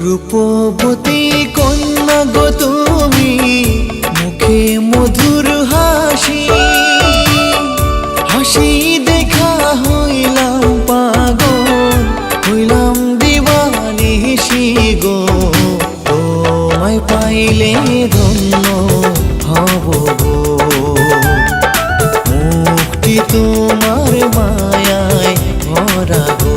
রূপবতী কন্যা গো তুমি, মুখে মধুর হাসি, হাসি দেখা হইলাম পাগল, হইলাম দিবানিশি গো। তোমায় পাইলে ধন্য হব গো, মুক্তি তোমার মায়ায় ভরা গো।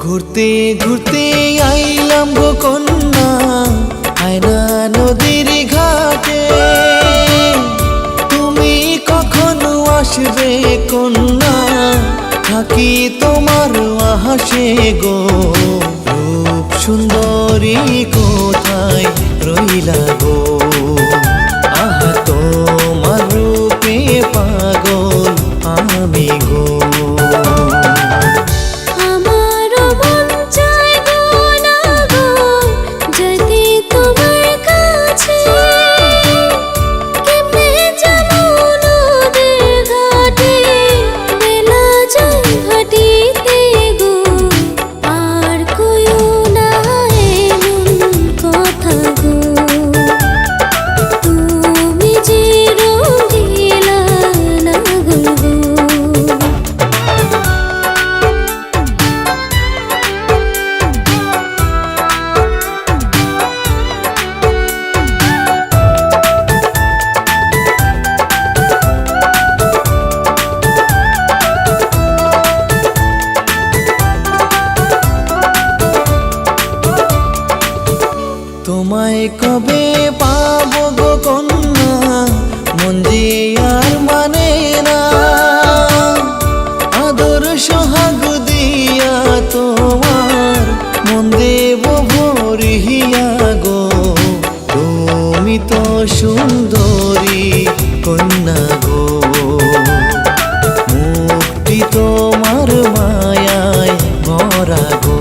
ঘুরতে ঘুরতে আইলাম গো কন্যা, আয়না নদীর ঘাটে। তুমি কখনো আসবে কন্যা, থাকি তোমার আহাসে গো। রূপ সুন্দরী কোথায় রইলা গো, আহা তোমার রূপে পাগল আমি গো। তোমায় কবে পাবো গো কন্যা, মন যে আর মানে না। আদর সোহাগ দিয়া তোমার মন দেব ভরিয়া গো। তুমি তো সুন্দরী কন্যা গো, মুক্তি তোমার মায়ায় ভরা গো।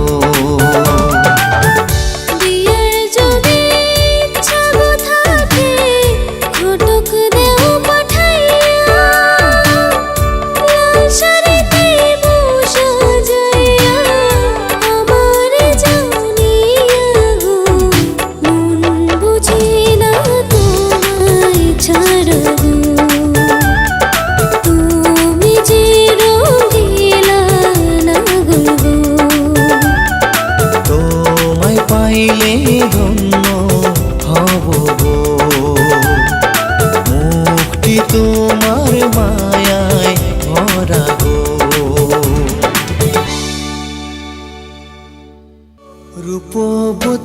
পাইলে ধন্য হব গো, মুক্তি তোমার মায়ায় ভরা গো। রূপবতী